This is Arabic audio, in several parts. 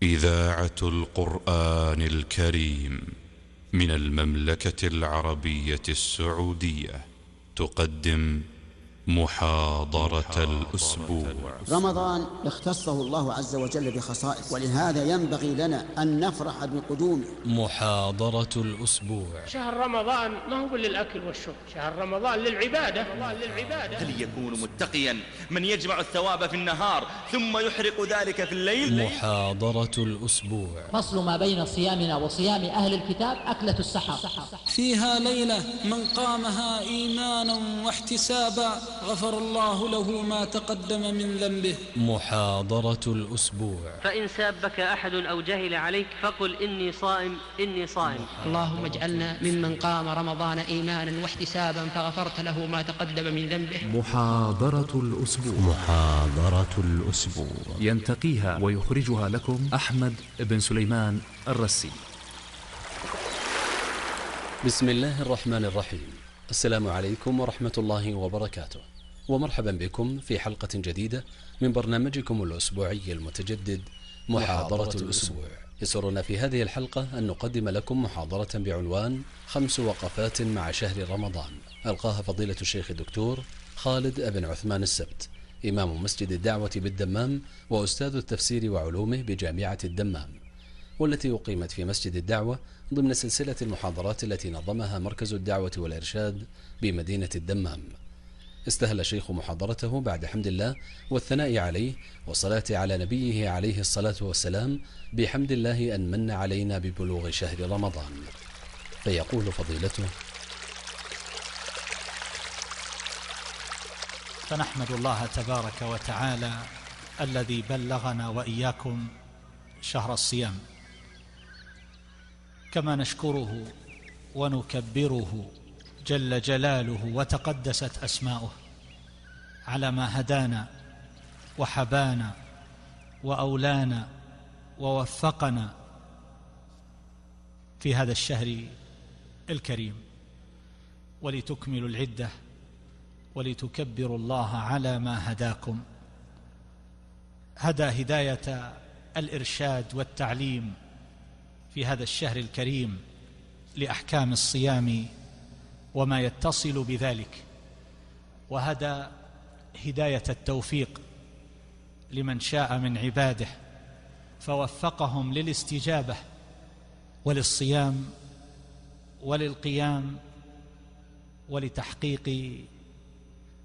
إذاعة القرآن الكريم من المملكة العربية السعودية تقدم محاضرة الأسبوع. رمضان اختصه الله عز وجل بخصائص، ولهذا ينبغي لنا أن نفرح بقدومه. محاضرة الأسبوع. شهر رمضان ما هو للأكل والشرب، شهر رمضان للعبادة. هل يكون متقيا من يجمع الثواب في النهار ثم يحرق ذلك في الليل؟ محاضرة الأسبوع. فصل ما بين صيامنا وصيام أهل الكتاب أكلة السحر. فيها ليلة من قامها إيمانا واحتسابا غفر الله له ما تقدم من ذنبه. محاضرة الأسبوع. فإن سابك أحد أو جهل عليك فقل إني صائم إني صائم. اللهم اجعلنا ممن قام رمضان إيمانا واحتسابا فغفرت له ما تقدم من ذنبه. محاضرة الأسبوع. محاضرة الأسبوع ينتقيها ويخرجها لكم أحمد بن سليمان الرسي. بسم الله الرحمن الرحيم. السلام عليكم ورحمة الله وبركاته، ومرحبا بكم في حلقة جديدة من برنامجكم الأسبوعي المتجدد محاضرة الأسبوع. يسرنا في هذه الحلقة أن نقدم لكم محاضرة بعنوان 5 وقفات مع شهر رمضان، ألقاها فضيلة الشيخ الدكتور خالد بن عثمان السبت، إمام مسجد الدعوة بالدمام وأستاذ التفسير وعلومه بجامعة الدمام، والتي أقيمت في مسجد الدعوة ضمن سلسلة المحاضرات التي نظمها مركز الدعوة والإرشاد بمدينة الدمام. استهل الشيخ محاضرته بعد حمد الله والثناء عليه والصلاة على نبيه عليه الصلاة والسلام بحمد الله أن من علينا ببلوغ شهر رمضان، فيقول فضيلته: فنحمد الله تبارك وتعالى الذي بلغنا وإياكم شهر الصيام، كما نشكره ونكبره جل جلاله وتقدست أسماؤه على ما هدانا وحبانا وأولانا ووفقنا في هذا الشهر الكريم، ولتكملوا العدة ولتكبروا الله على ما هداكم. هدى هداية الإرشاد والتعليم في هذا الشهر الكريم لأحكام الصيام وما يتصل بذلك، وهدى هداية التوفيق لمن شاء من عباده فوفقهم للاستجابة وللصيام وللقيام ولتحقيق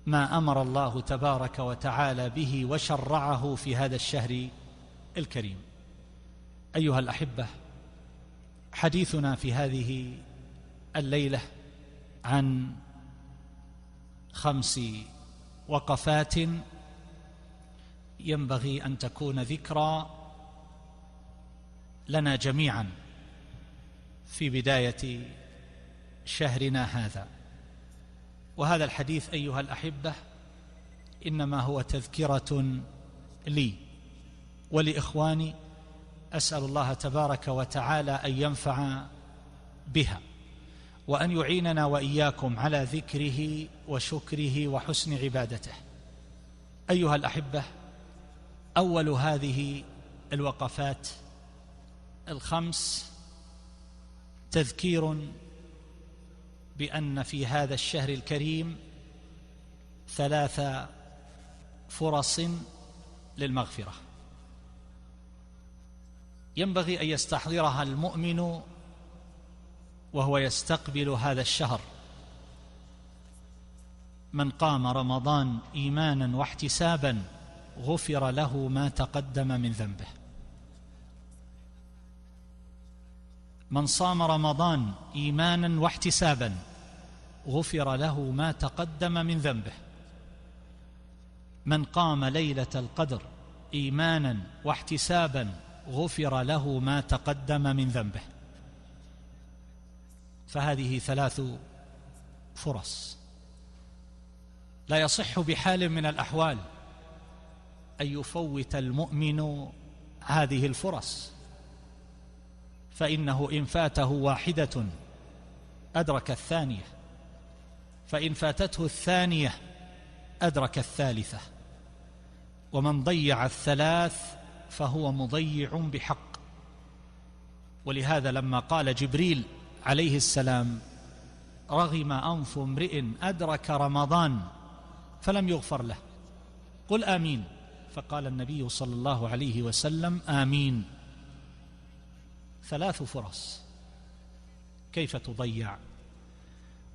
ما أمر الله تبارك وتعالى به وشرعه في هذا الشهر الكريم. أيها الأحبة، حديثنا في هذه الليلة عن 5 وقفات ينبغي أن تكون ذكرى لنا جميعا في بداية شهرنا هذا. وهذا الحديث أيها الأحبة إنما هو تذكرة لي ولإخواني، أسأل الله تبارك وتعالى أن ينفع بها وأن يعيننا وإياكم على ذكره وشكره وحسن عبادته. أيها الأحبة، أول هذه الوقفات 5 تذكير بأن في هذا الشهر الكريم 3 فرص للمغفرة ينبغي أن يستحضرها المؤمن وهو يستقبل هذا الشهر. من قام رمضان إيمانا واحتسابا غفر له ما تقدم من ذنبه. من صام رمضان إيمانا واحتسابا غفر له ما تقدم من ذنبه. من قام ليلة القدر إيمانا واحتسابا غفر له ما تقدم من ذنبه. فهذه 3 فرص لا يصح بحال من الأحوال أن يفوت المؤمن هذه الفرص، فإنه إن فاته واحدة أدرك الثانية، فإن فاتته الثانية أدرك الثالثة، ومن ضيع 3 فهو مضيع بحق. ولهذا لما قال جبريل عليه السلام: رغم أنف امرئ أدرك رمضان فلم يغفر له، قل آمين. فقال النبي صلى الله عليه وسلم: آمين. 3 فرص كيف تضيع؟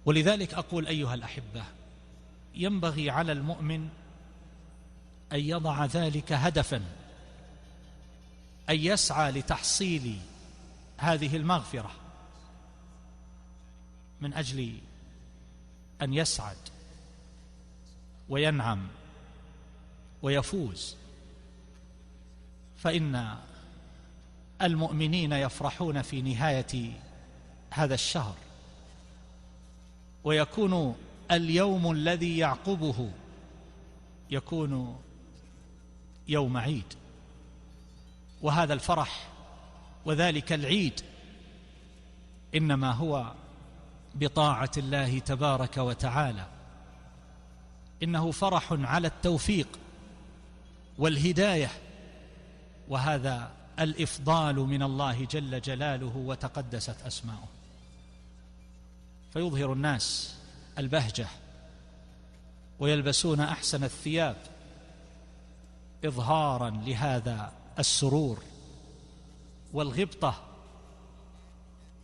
ولذلك أقول أيها الأحبة، ينبغي على المؤمن أن يضع ذلك هدفا، أن يسعى لتحصيل هذه المغفرة من أجل أن يسعد وينعم ويفوز. فإن المؤمنين يفرحون في نهاية هذا الشهر، ويكون اليوم الذي يعقبه يكون يوم عيد. وهذا الفرح وذلك العيد إنما هو بطاعة الله تبارك وتعالى. إنه فرح على التوفيق والهداية، وهذا الإفضال من الله جل جلاله وتقدست أسماؤه. فيظهر الناس البهجة ويلبسون أحسن الثياب إظهارا لهذا السرور والغبطة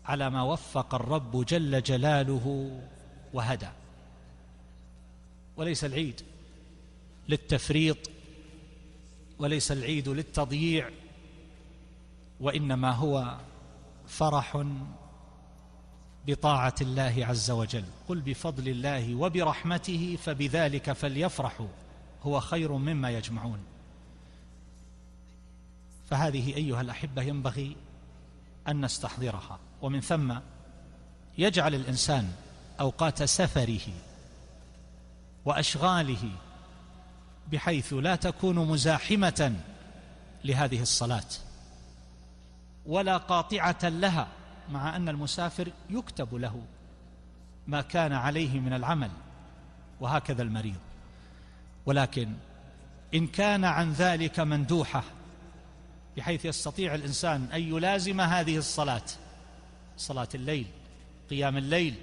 على ما وفق الرب جل جلاله وهدى. وليس العيد للتفريط، وليس العيد للتضييع، وإنما هو فرح بطاعة الله عز وجل. قل بفضل الله وبرحمته فبذلك فليفرحوا هو خير مما يجمعون. فهذه أيها الأحبة ينبغي أن نستحضرها، ومن ثم يجعل الإنسان أوقات سفره وأشغاله بحيث لا تكون مزاحمة لهذه الصلاة ولا قاطعة لها، مع أن المسافر يكتب له ما كان عليه من العمل، وهكذا المريض. ولكن إن كان عن ذلك مندوحة بحيث يستطيع الإنسان أن يلازم هذه الصلاة، صلاة الليل، قيام الليل،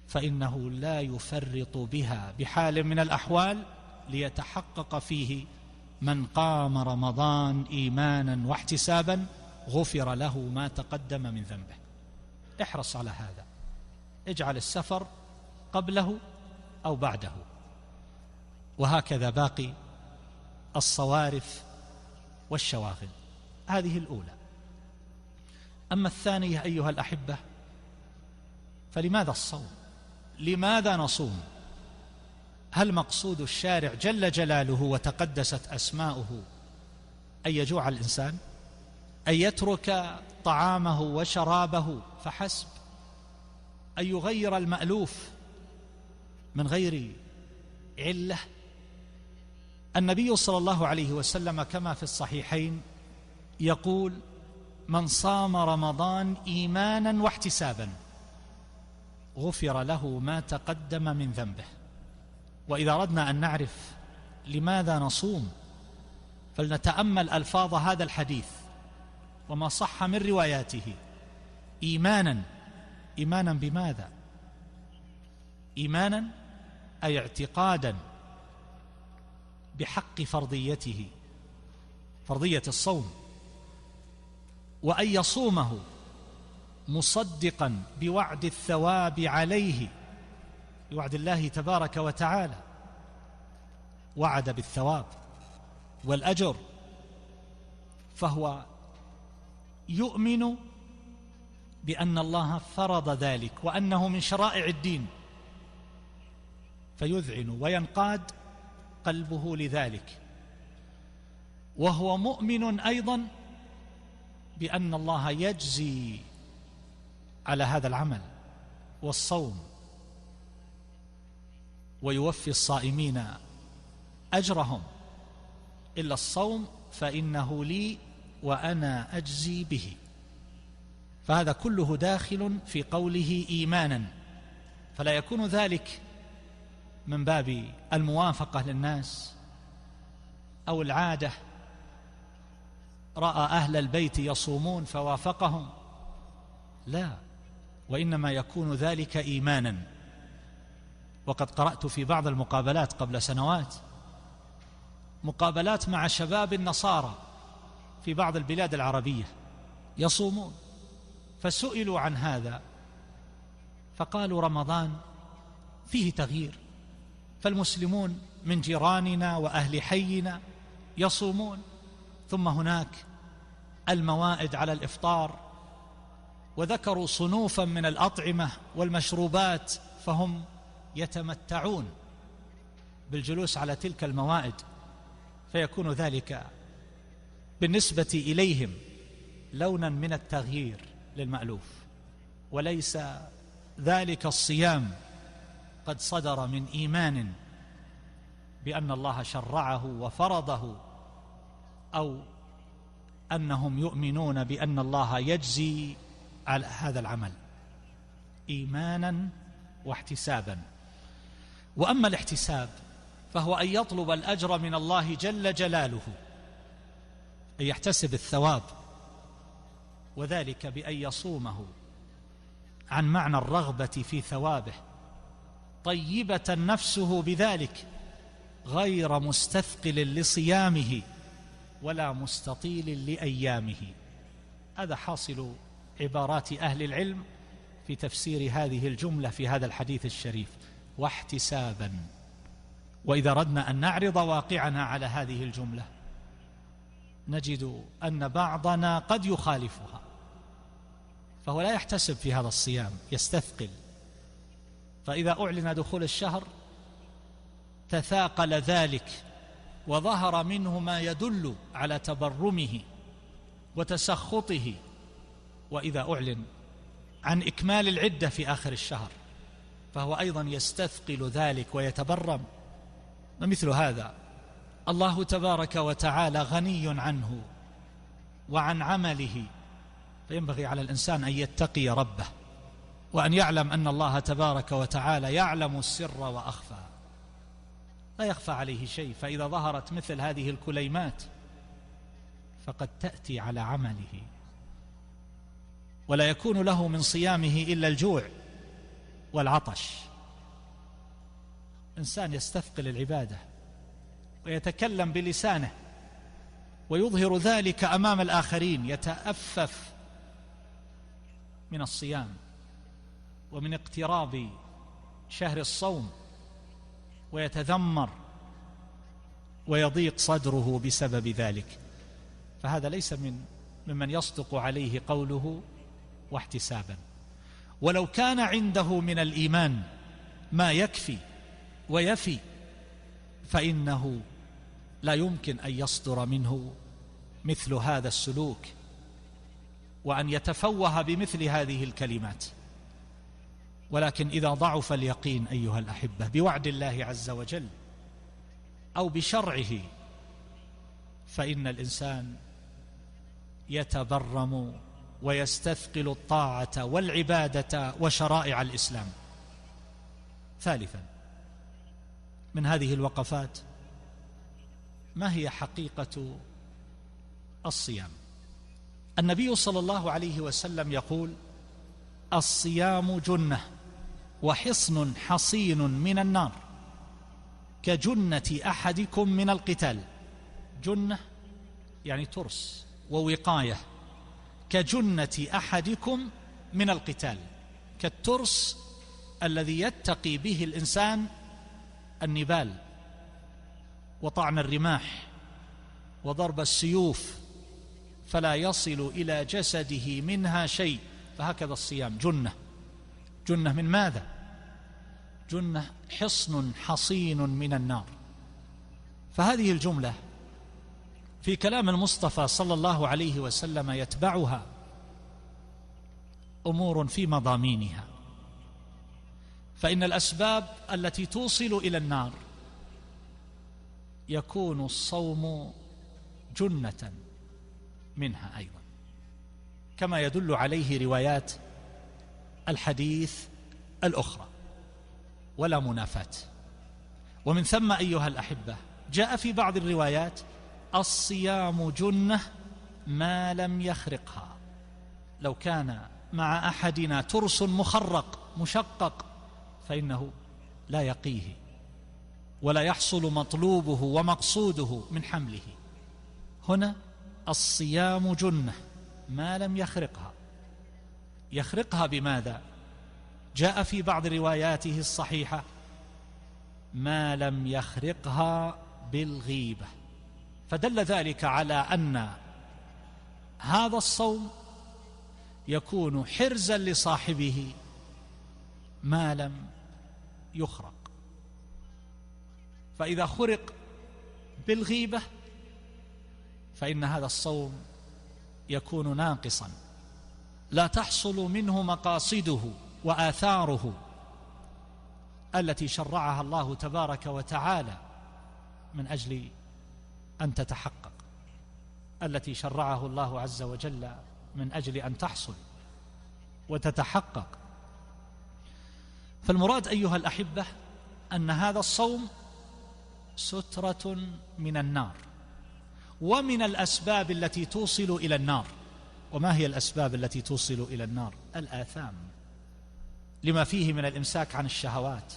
فإنه لا يفرط بها بحال من الأحوال، ليتحقق فيه: من قام رمضان إيمانا واحتسابا غفر له ما تقدم من ذنبه. احرص على هذا، اجعل السفر قبله أو بعده، وهكذا باقي الصوارف والشواغل. هذه الأولى. أما الثانية أيها الأحبة، فلماذا الصوم؟ لماذا نصوم؟ هل مقصود الشارع جل جلاله وتقدست أسماؤه أن يجوع الإنسان؟ أن يترك طعامه وشرابه فحسب؟ أن يغير المألوف من غير علة؟ النبي صلى الله عليه وسلم كما في الصحيحين يقول: من صام رمضان إيمانا واحتسابا غفر له ما تقدم من ذنبه. وإذا أردنا أن نعرف لماذا نصوم فلنتأمل ألفاظ هذا الحديث وما صح من رواياته. إيمانا، إيمانا بماذا؟ إيمانا أي اعتقادا بحق فرضيته، فرضية الصوم، وأن يصومه مصدقا بوعد الثواب عليه، بوعد الله تبارك وتعالى، وعد بالثواب والأجر، فهو يؤمن بأن الله فرض ذلك وأنه من شرائع الدين، فيذعن وينقاد قلبه لذلك. وهو مؤمن أيضا بأن الله يجزي على هذا العمل والصوم، ويوفي الصائمين أجرهم، إلا الصوم فإنه لي وأنا أجزي به. فهذا كله داخل في قوله إيمانا، فلا يكون ذلك من باب الموافقة للناس أو العادة رأى أهل البيت يصومون فوافقهم، لا، وإنما يكون ذلك إيمانا. وقد قرأت في بعض المقابلات قبل سنوات مقابلات مع شباب النصارى في بعض البلاد العربية يصومون، فسئلوا عن هذا فقالوا رمضان فيه تغيير، فالمسلمون من جيراننا وأهل حينا يصومون، ثم هناك الموائد على الإفطار، وذكروا صنوفا من الأطعمة والمشروبات، فهم يتمتعون بالجلوس على تلك الموائد، فيكون ذلك بالنسبة إليهم لونا من التغيير للمألوف، وليس ذلك الصيام قد صدر من إيمان بأن الله شرعه وفرضه، أو أنهم يؤمنون بأن الله يجزي على هذا العمل إيمانا واحتسابا. وأما الاحتساب فهو أن يطلب الأجر من الله جل جلاله، أن يحتسب الثواب، وذلك بأن يصومه عن معنى الرغبة في ثوابه، طيبة نفسه بذلك، غير مستثقل لصيامه ولا مستطيل لأيامه. هذا حاصل عبارات أهل العلم في تفسير هذه الجملة في هذا الحديث الشريف، واحتسابا. وإذا أردنا أن نعرض واقعنا على هذه الجملة نجد أن بعضنا قد يخالفها، فهو لا يحتسب في هذا الصيام، يستثقل، فإذا أعلن دخول الشهر تثاقل ذلك وظهر منه ما يدل على تبرمه وتسخطه، وإذا أعلن عن إكمال العدة في آخر الشهر فهو أيضا يستثقل ذلك ويتبرم. ومثل هذا الله تبارك وتعالى غني عنه وعن عمله، فينبغي على الإنسان أن يتقي ربه، وأن يعلم أن الله تبارك وتعالى يعلم السر وأخفى، لا يخفى عليه شيء. فإذا ظهرت مثل هذه الكليمات فقد تأتي على عمله، ولا يكون له من صيامه إلا الجوع والعطش. إنسان يستثقل العبادة ويتكلم بلسانه ويظهر ذلك أمام الآخرين، يتأفف من الصيام ومن اقتراب شهر الصوم، ويتذمر ويضيق صدره بسبب ذلك، فهذا ليس ممن يصدق عليه قوله واحتسابا. ولو كان عنده من الإيمان ما يكفي ويفي فإنه لا يمكن أن يصدر منه مثل هذا السلوك وأن يتفوه بمثل هذه الكلمات. ولكن إذا ضعف اليقين أيها الأحبة بوعد الله عز وجل أو بشرعه فإن الإنسان يتبرم ويستثقل الطاعة والعبادة وشرائع الإسلام. ثالثا من هذه الوقفات، ما هي حقيقة الصيام؟ النبي صلى الله عليه وسلم يقول: الصيام جنة وحصن حصين من النار كجنة أحدكم من القتال. جنة يعني ترس ووقاية، كجنة أحدكم من القتال، كالترس الذي يتقي به الإنسان النبال وطعن الرماح وضرب السيوف فلا يصل إلى جسده منها شيء. فهكذا الصيام جنة. جنة من ماذا؟ جنة حصن حصين من النار. فهذه الجملة في كلام المصطفى صلى الله عليه وسلم يتبعها أمور في مضامينها، فإن الأسباب التي توصل إلى النار يكون الصوم جنة منها أيضا، كما يدل عليه روايات الحديث الأخرى، ولا منافاة. ومن ثم أيها الأحبة جاء في بعض الروايات: الصيام جنة ما لم يخرقها. لو كان مع أحدنا ترس مخرق مشقق فإنه لا يقيه ولا يحصل مطلوبه ومقصوده من حمله. هنا الصيام جنة ما لم يخرقها. يخرقها بماذا؟ جاء في بعض رواياته الصحيحة ما لم يخرقها بالغيبة، فدل ذلك على أن هذا الصوم يكون حرزا لصاحبه ما لم يخرق. فإذا خرق بالغيبة فإن هذا الصوم يكون ناقصا، لا تحصل منه مقاصده وآثاره التي شرعها الله تبارك وتعالى من أجل أن تتحقق، التي شرعه الله عز وجل من أجل أن تحصل وتتحقق. فالمراد أيها الأحبة أن هذا الصوم سترة من النار ومن الأسباب التي توصل إلى النار. وما هي الأسباب التي توصل إلى النار؟ الآثام، لما فيه من الإمساك عن الشهوات،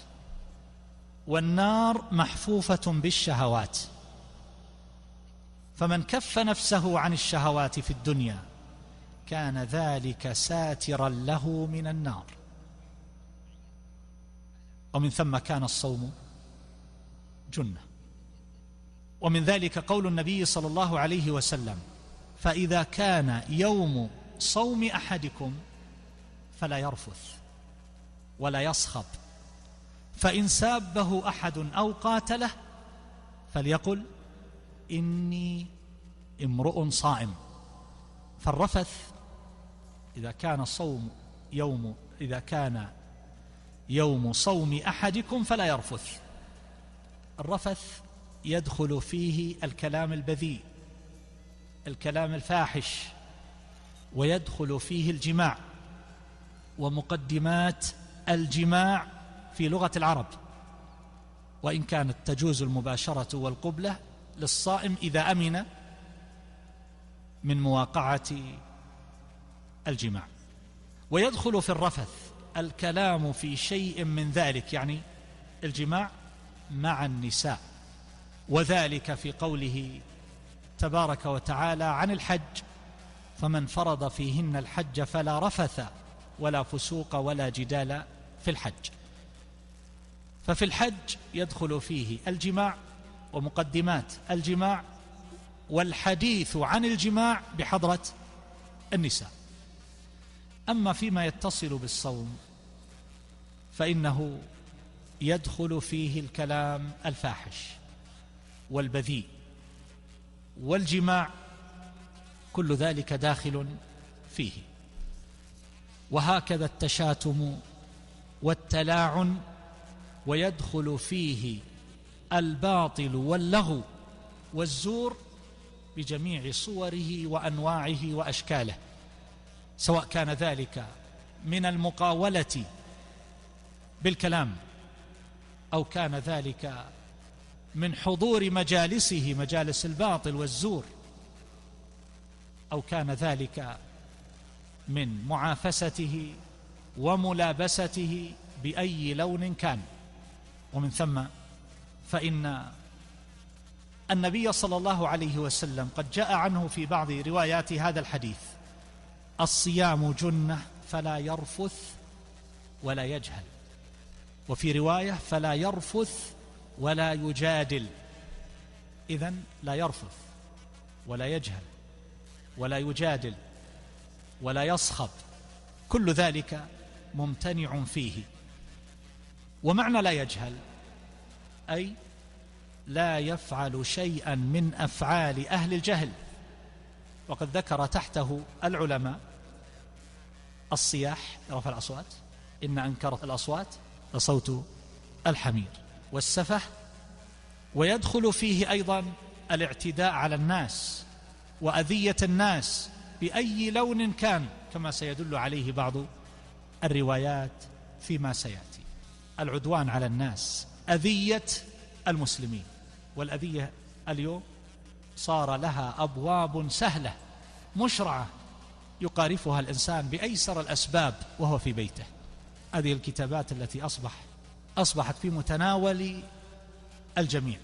والنار محفوفة بالشهوات، فمن كف نفسه عن الشهوات في الدنيا كان ذلك ساترا له من النار. ومن ثم كان الصوم جنة. ومن ذلك قول النبي صلى الله عليه وسلم: فإذا كان يوم صوم أحدكم فلا يرفث ولا يصخب، فإن سابه أحد أو قاتله فليقل إني امرؤ صائم. فالرفث إذا كان يوم صوم أحدكم فلا يرفث. الرفث يدخل فيه الكلام البذيء، الكلام الفاحش، ويدخل فيه الجماع ومقدمات الجماع في لغة العرب، وإن كانت تجوز المباشرة والقبلة للصائم إذا أمن من مواقعة الجماع. ويدخل في الرفث الكلام في شيء من ذلك، يعني الجماع مع النساء، وذلك في قوله تبارك وتعالى عن الحج: فمن فرض فيهن الحج فلا رفث ولا فسوق ولا جدال في الحج. ففي الحج يدخل فيه الجماع ومقدمات الجماع والحديث عن الجماع بحضرة النساء. أما فيما يتصل بالصوم فإنه يدخل فيه الكلام الفاحش والبذيء والجماع، كل ذلك داخل فيه. وهكذا التشاتم والتلاعن، ويدخل فيه الباطل واللغو والزور بجميع صوره وأنواعه وأشكاله، سواء كان ذلك من المقاولة بالكلام، أو كان ذلك من حضور مجالسه مجالس الباطل والزور، أو كان ذلك من معافسته وملابسته بأي لون كان. ومن ثم فإن النبي صلى الله عليه وسلم قد جاء عنه في بعض روايات هذا الحديث: الصيام جنة فلا يرفث ولا يجهل. وفي رواية: فلا يرفث ولا يجادل. إذن لا يرفث ولا يجهل ولا يجادل ولا يصخب، كل ذلك ممتنع فيه. ومعنى لا يجهل أي لا يفعل شيئا من أفعال أهل الجهل. وقد ذكر تحته العلماء الصياح، رفع الأصوات، إن أنكرت الأصوات لصوت الحمير، والسفه، ويدخل فيه أيضا الاعتداء على الناس وأذية الناس بأي لون كان، كما سيدل عليه بعض الروايات فيما سيأتي. العدوان على الناس، أذية المسلمين، والأذية اليوم صار لها أبواب سهلة مشرعة يقارفها الإنسان بأيسر الأسباب وهو في بيته. هذه الكتابات التي أصبحت في متناول الجميع،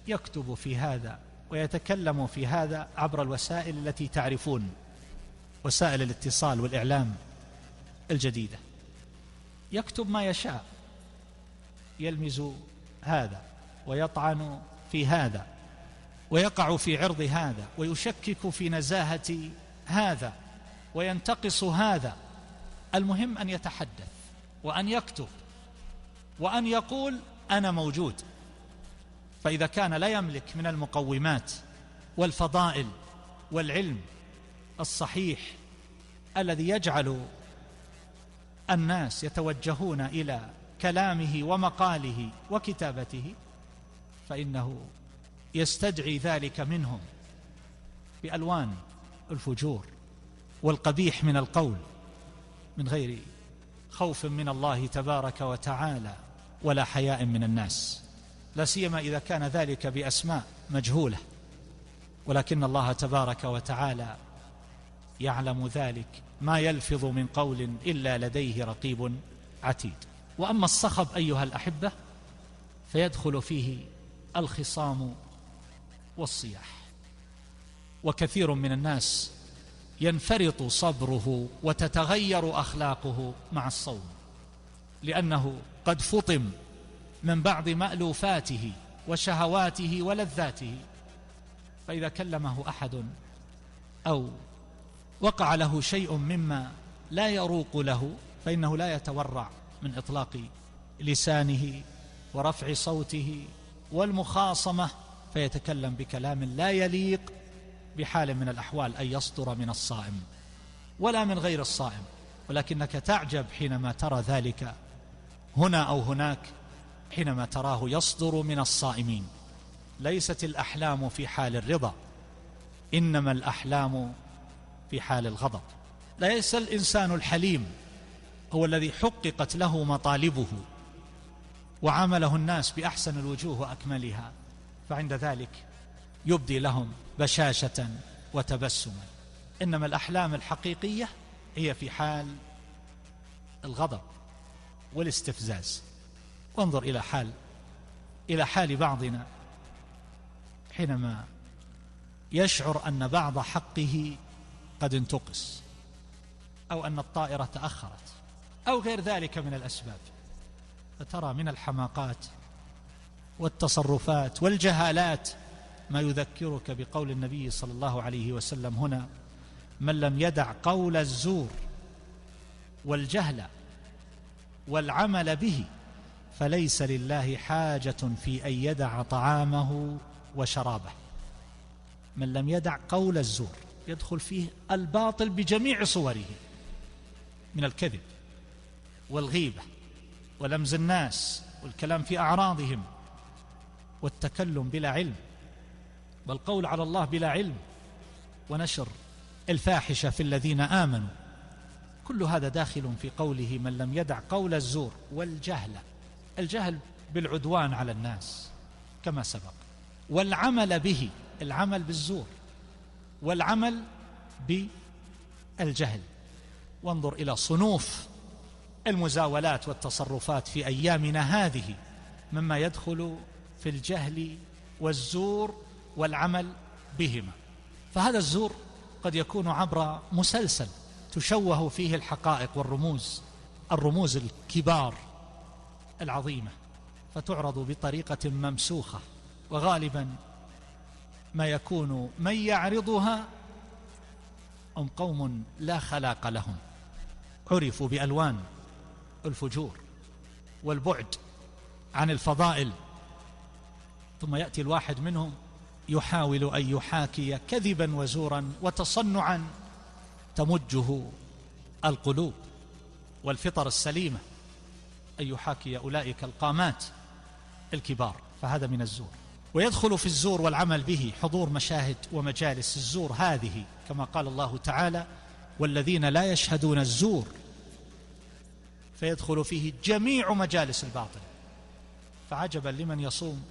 يكتب في هذا ويتكلم في هذا عبر الوسائل التي تعرفون، وسائل الاتصال والإعلام الجديدة. يكتب ما يشاء، يلمز هذا ويطعن في هذا ويقع في عرض هذا ويشكك في نزاهة هذا وينتقص هذا. المهم أن يتحدث وأن يكتب وأن يقول أنا موجود. فإذا كان لا يملك من المقومات والفضائل والعلم الصحيح الذي يجعل الناس يتوجهون إلى كلامه ومقاله وكتابته، فإنه يستدعي ذلك منهم بألوان الفجور والقبيح من القول، من غير خوف من الله تبارك وتعالى ولا حياء من الناس، لا سيما إذا كان ذلك بأسماء مجهولة، ولكن الله تبارك وتعالى يعلم ذلك، ما يلفظ من قول إلا لديه رقيب عتيد. وأما الصخب أيها الأحبة فيدخل فيه الخصام والصياح، وكثير من الناس ينفرط صبره وتتغير أخلاقه مع الصوم، لأنه قد فطم من بعض مألوفاته وشهواته ولذاته، فإذا كلمه أحد أو وقع له شيء مما لا يروق له فإنه لا يتورع من إطلاق لسانه ورفع صوته والمخاصمة، فيتكلم بكلام لا يليق بحال من الأحوال أن يصدر من الصائم ولا من غير الصائم. ولكنك تعجب حينما ترى ذلك هنا أو هناك، حينما تراه يصدر من الصائمين. ليست الأحلام في حال الرضا، إنما الأحلام في حال الغضب. ليس الإنسان الحليم هو الذي حققت له مطالبه وعامله الناس بأحسن الوجوه وأكملها، فعند ذلك يبدي لهم بشاشة وتبسما. إنما الأحلام الحقيقية هي في حال الغضب والاستفزاز. وانظر إلى حال بعضنا حينما يشعر أن بعض حقه قد انتقص، أو أن الطائرة تأخرت، أو غير ذلك من الأسباب، فترى من الحماقات والتصرفات والجهالات ما يذكرك بقول النبي صلى الله عليه وسلم هنا: من لم يدع قول الزور والجهل والعمل به فليس لله حاجة في أن يدع طعامه وشرابه. من لم يدع قول الزور يدخل فيه الباطل بجميع صوره، من الكذب والغيبة ولمز الناس والكلام في أعراضهم والتكلم بلا علم والقول على الله بلا علم ونشر الفاحشة في الذين آمنوا. كل هذا داخل في قوله من لم يدع قول الزور والجهل، الجهل بالعدوان على الناس كما سبق، والعمل به، العمل بالزور والعمل بالجهل. وانظر إلى صنوف المزاولات والتصرفات في أيامنا هذه مما يدخل في الجهل والزور والعمل بهما. فهذا الزور قد يكون عبر مسلسل تشوه فيه الحقائق الرموز الكبار العظيمة، فتعرض بطريقة ممسوخة، وغالبا ما يكون من يعرضها هم قوم لا خلاق لهم، عرفوا بألوان الفجور والبعد عن الفضائل، ثم يأتي الواحد منهم يحاول أن يحاكي كذبا وزورا وتصنعا تمجه القلوب والفطر السليمة، أن يحاكي أولئك القامات الكبار، فهذا من الزور. ويدخل في الزور والعمل به حضور مشاهد ومجالس الزور هذه، كما قال الله تعالى: والذين لا يشهدون الزور، فيدخل فيه جميع مجالس الباطل. فعجبا لمن يصوم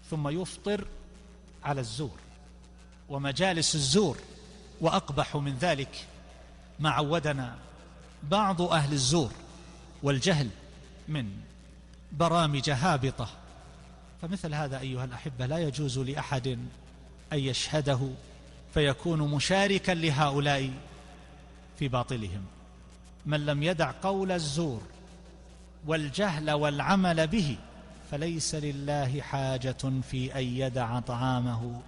ثم يفطر على الزور ومجالس الزور وأقبح من ذلك ما عودنا بعض أهل الزور والجهل من برامج هابطة. فمثل هذا أيها الأحبة لا يجوز لأحد أن يشهده فيكون مشاركا لهؤلاء في باطلهم. من لم يدع قول الزور والجهل والعمل به فليس لله حاجة في أن يدع طعامه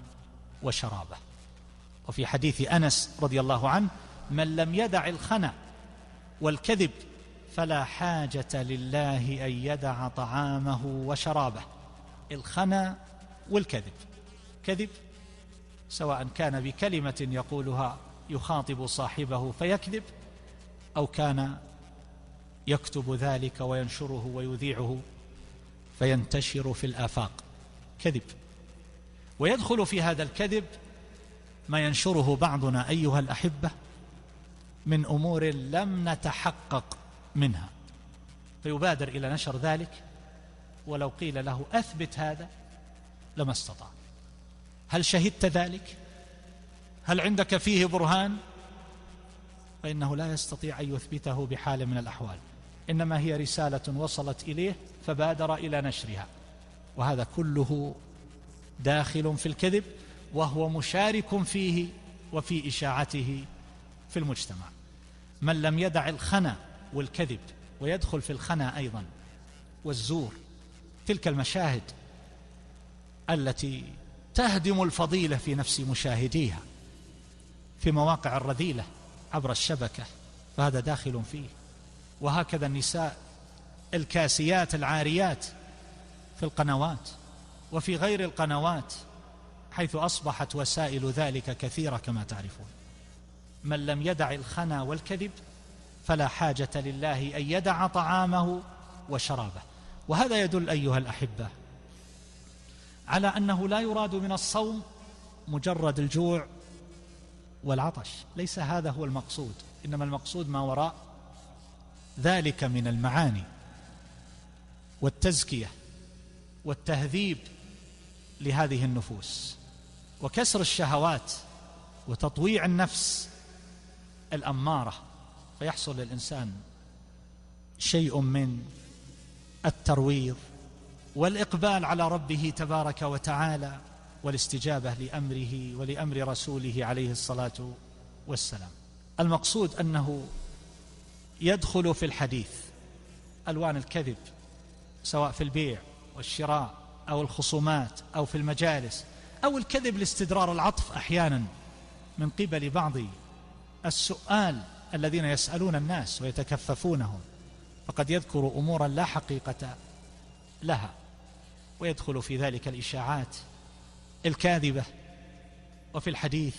وشرابه. وفي حديث أنس رضي الله عنه: من لم يدع الخنا والكذب فلا حاجة لله أن يدع طعامه وشرابه. الخنا والكذب، كذب سواء كان بكلمة يقولها يخاطب صاحبه فيكذب، أو كان يكتب ذلك وينشره ويذيعه فينتشر في الآفاق، كذب. ويدخل في هذا الكذب ما ينشره بعضنا أيها الأحبة من أمور لم نتحقق منها، فيبادر إلى نشر ذلك ولو قيل له أثبت هذا لما استطاع. هل شهدت ذلك؟ هل عندك فيه برهان؟ فإنه لا يستطيع أن يثبته بحال من الأحوال، إنما هي رسالة وصلت إليه فبادر إلى نشرها، وهذا كله داخل في الكذب، وهو مشارك فيه وفي إشاعته في المجتمع. من لم يدع الخنا والكذب، ويدخل في الخنا أيضا والزور، تلك المشاهد التي تهدم الفضيلة في نفس مشاهديها في مواقع الرذيلة عبر الشبكة، فهذا داخل فيه. وهكذا النساء الكاسيات العاريات في القنوات وفي غير القنوات، حيث أصبحت وسائل ذلك كثيرة كما تعرفون. من لم يدع الخنا والكذب فلا حاجة لله أن يدع طعامه وشرابه. وهذا يدل أيها الأحبة على أنه لا يراد من الصوم مجرد الجوع والعطش، ليس هذا هو المقصود، إنما المقصود ما وراء ذلك من المعاني والتزكية والتهذيب لهذه النفوس وكسر الشهوات وتطويع النفس الأمارة، فيحصل للإنسان شيء من الترويض والإقبال على ربه تبارك وتعالى والاستجابة لأمره ولأمر رسوله عليه الصلاة والسلام. المقصود أنه يدخل في الحديث ألوان الكذب، سواء في البيع والشراء أو الخصومات أو في المجالس، أو الكذب لاستدرار العطف أحيانا من قبل بعض السؤال الذين يسألون الناس ويتكففونهم، فقد يذكر أمورا لا حقيقة لها، ويدخل في ذلك الإشاعات الكاذبة. وفي الحديث: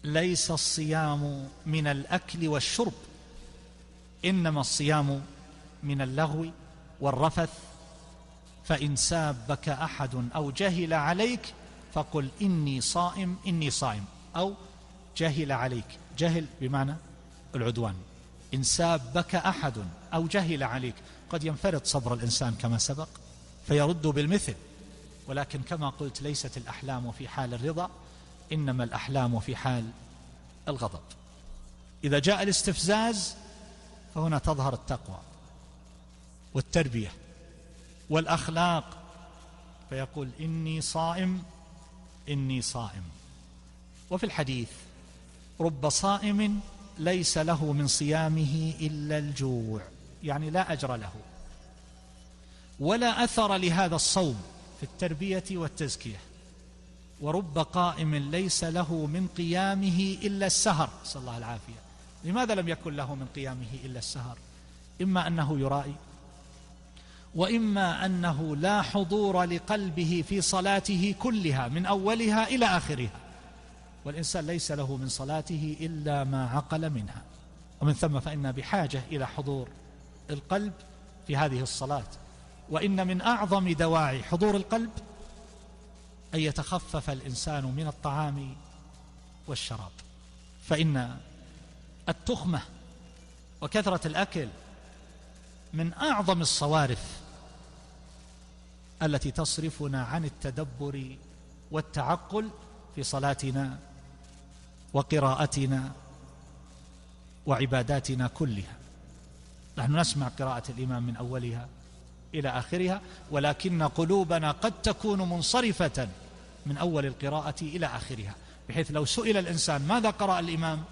ليس الصيام من الأكل والشرب، إنما الصيام من اللغو والرفث، فإن سابك أحد أو جهل عليك فقل إني صائم إني صائم، أو جهل عليك، جهل بمعنى العدوان. إن سابك أحد أو جهل عليك، قد ينفرد صبر الإنسان كما سبق فيرد بالمثل، ولكن كما قلت ليست الأحلام في حال الرضا، إنما الأحلام في حال الغضب. إذا جاء الاستفزاز فهنا تظهر التقوى والتربية والأخلاق، فيقول إني صائم إني صائم. وفي الحديث: رب صائم ليس له من صيامه إلا الجوع، يعني لا أجر له ولا أثر لهذا الصوم في التربية والتزكية. ورب قائم ليس له من قيامه إلا السهر، صلى الله العافية. لماذا لم يكن له من قيامه إلا السهر؟ إما أنه يرائي، وإما أنه لا حضور لقلبه في صلاته كلها من أولها إلى آخرها، والإنسان ليس له من صلاته إلا ما عقل منها، ومن ثم فإن بحاجة إلى حضور القلب في هذه الصلاة. وإن من أعظم دواعي حضور القلب أن يتخفف الإنسان من الطعام والشراب، فإن التخمة وكثرة الأكل من أعظم الصوارف التي تصرفنا عن التدبر والتعقل في صلاتنا وقراءتنا وعباداتنا كلها. نحن نسمع قراءة الإمام من أولها إلى آخرها، ولكن قلوبنا قد تكون منصرفة من أول القراءة إلى آخرها، بحيث لو سئل الإنسان ماذا قرأ الإمام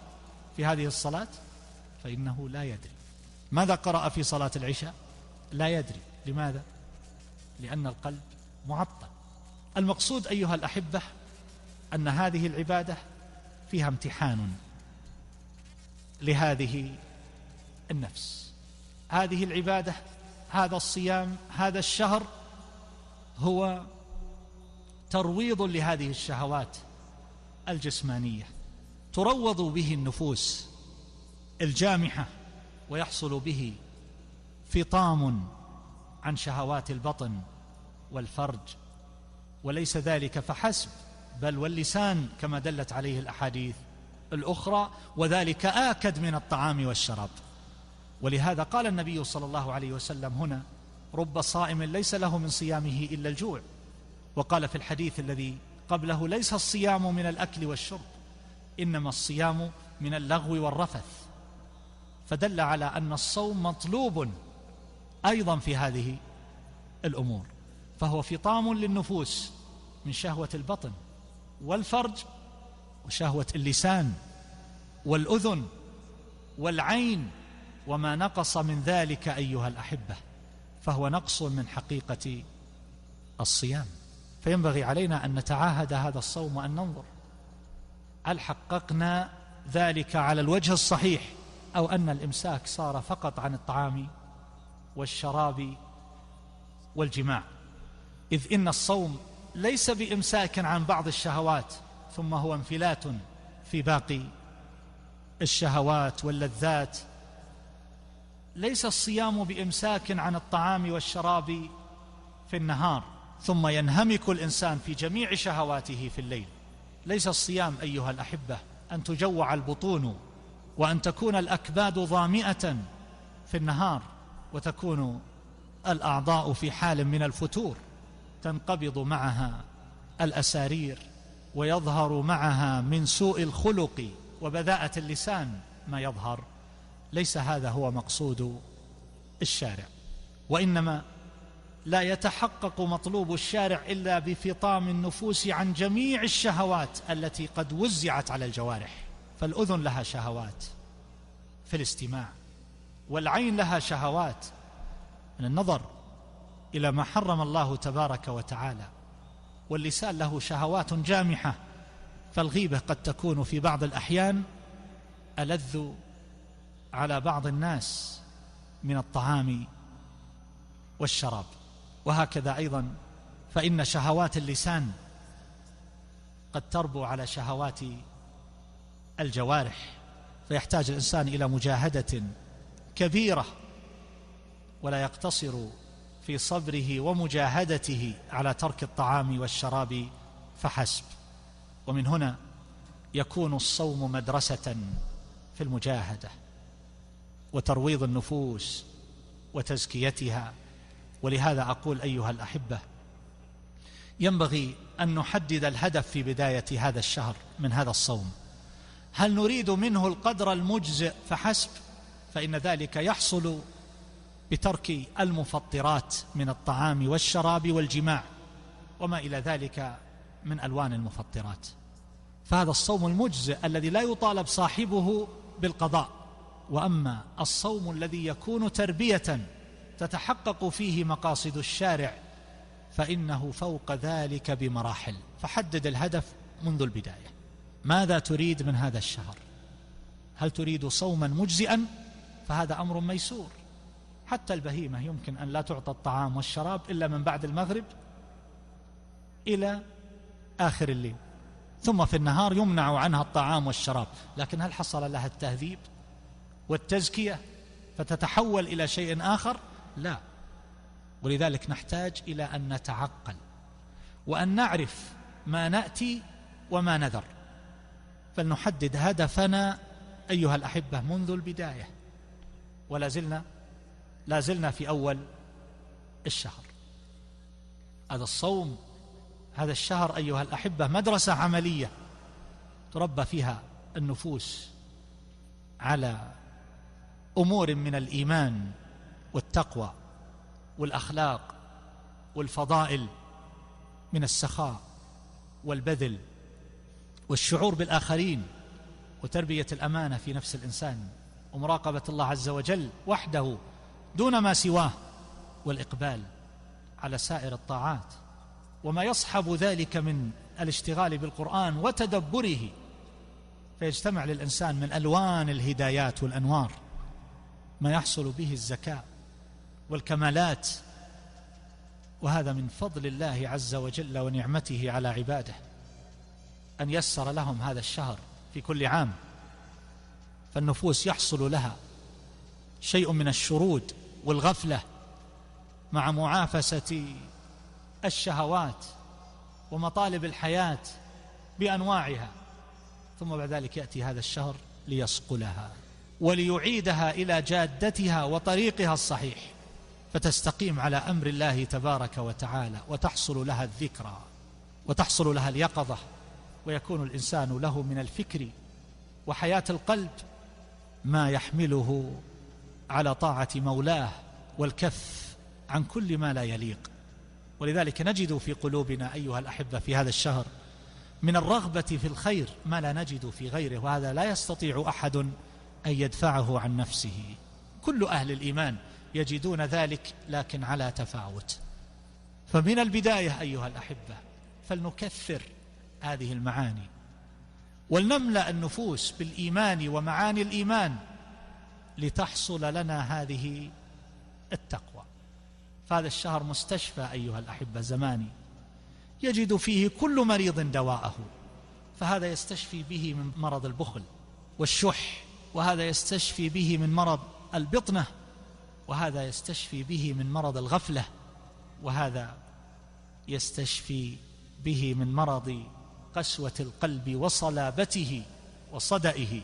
في هذه الصلاة فإنه لا يدري. ماذا قرأ في صلاة العشاء؟ لا يدري. لماذا؟ لأن القلب معطل. المقصود أيها الأحبة أن هذه العبادة فيها امتحان لهذه النفس. هذه العبادة، هذا الصيام، هذا الشهر هو ترويض لهذه الشهوات الجسمانية، تروض به النفوس الجامحة، ويحصل به فطام عن شهوات البطن والفرج. وليس ذلك فحسب، بل واللسان كما دلت عليه الأحاديث الأخرى، وذلك آكد من الطعام والشراب. ولهذا قال النبي صلى الله عليه وسلم هنا: رب صائم ليس له من صيامه إلا الجوع. وقال في الحديث الذي قبله: ليس الصيام من الأكل والشرب، إنما الصيام من اللغو والرفث. فدل على أن الصوم مطلوب أيضا في هذه الأمور، فهو فطام للنفوس من شهوة البطن والفرج وشهوة اللسان والأذن والعين، وما نقص من ذلك أيها الأحبة فهو نقص من حقيقة الصيام. فينبغي علينا أن نتعاهد هذا الصوم وأن ننظر هل حققنا ذلك على الوجه الصحيح، أو أن الإمساك صار فقط عن الطعام والشراب والجماع. إذ إن الصوم ليس بإمساك عن بعض الشهوات ثم هو انفلات في باقي الشهوات واللذات. ليس الصيام بإمساك عن الطعام والشراب في النهار ثم ينهمك الإنسان في جميع شهواته في الليل. ليس الصيام أيها الأحبة أن تجوع البطون وأن تكون الأكباد ظامئة في النهار وتكون الأعضاء في حال من الفتور، تنقبض معها الأسارير ويظهر معها من سوء الخلق وبذاءة اللسان ما يظهر. ليس هذا هو مقصود الشارع، وإنما لا يتحقق مطلوب الشارع إلا بفطام النفوس عن جميع الشهوات التي قد وزعت على الجوارح. فالأذن لها شهوات في الاستماع، والعين لها شهوات من النظر إلى ما حرم الله تبارك وتعالى، واللسان له شهوات جامحة، فالغيبة قد تكون في بعض الأحيان ألذ على بعض الناس من الطعام والشراب. وهكذا أيضا فإن شهوات اللسان قد تربو على شهوات الجوارح، فيحتاج الإنسان إلى مجاهدة كبيرة، ولا يقتصر في صبره ومجاهدته على ترك الطعام والشراب فحسب. ومن هنا يكون الصوم مدرسة في المجاهدة وترويض النفوس وتزكيتها. ولهذا أقول أيها الأحبة ينبغي أن نحدد الهدف في بداية هذا الشهر من هذا الصوم. هل نريد منه القدر المجزئ فحسب؟ فإن ذلك يحصل بترك المفطرات من الطعام والشراب والجماع وما إلى ذلك من ألوان المفطرات. فهذا الصوم المجزئ الذي لا يطالب صاحبه بالقضاء. وأما الصوم الذي يكون تربية تتحقق فيه مقاصد الشارع فإنه فوق ذلك بمراحل. فحدد الهدف منذ البداية. ماذا تريد من هذا الشهر؟ هل تريد صوما مجزئا؟ فهذا أمر ميسور. حتى البهيمة يمكن أن لا تعطى الطعام والشراب إلا من بعد المغرب إلى آخر الليل، ثم في النهار يمنع عنها الطعام والشراب. لكن هل حصل لها التهذيب والتزكية فتتحول إلى شيء آخر؟ لا. ولذلك نحتاج إلى أن نتعقل وأن نعرف ما نأتي وما نذر، فلنحدد هدفنا أيها الأحبة منذ البداية. لا زلنا في أول الشهر. هذا الصوم، هذا الشهر أيها الأحبة مدرسة عملية تربى فيها النفوس على أمور من الإيمان والتقوى والأخلاق والفضائل من السخاء والبذل والشعور بالآخرين وتربية الأمانة في نفس الإنسان ومراقبة الله عز وجل وحده دون ما سواه والإقبال على سائر الطاعات وما يصحب ذلك من الاشتغال بالقرآن وتدبره، فيجتمع للإنسان من ألوان الهدايات والأنوار ما يحصل به الزكاة والكمالات، وهذا من فضل الله عز وجل ونعمته على عباده أن يسر لهم هذا الشهر في كل عام، فالنفوس يحصل لها شيء من الشرود والغفلة مع معافسة الشهوات ومطالب الحياة بأنواعها، ثم بعد ذلك يأتي هذا الشهر ليصقلها وليعيدها إلى جادتها وطريقها الصحيح، فتستقيم على أمر الله تبارك وتعالى وتحصل لها الذكرى وتحصل لها اليقظة، ويكون الإنسان له من الفكر وحياة القلب ما يحمله على طاعة مولاه والكف عن كل ما لا يليق. ولذلك نجد في قلوبنا أيها الأحبة في هذا الشهر من الرغبة في الخير ما لا نجد في غيره، وهذا لا يستطيع أحد أن يدفعه عن نفسه. كل أهل الإيمان يجدون ذلك لكن على تفاوت. فمن البداية أيها الأحبة فلنكثر هذه المعاني ولنملأ النفوس بالإيمان ومعاني الإيمان لتحصل لنا هذه التقوى. فهذا الشهر مستشفى أيها الأحبة زماني يجد فيه كل مريض دواءه، فهذا يستشفي به من مرض البخل والشح، وهذا يستشفي به من مرض البطنة، وهذا يستشفي به من مرض الغفلة، وهذا يستشفي به من مرض قسوة القلب وصلابته وصدئه.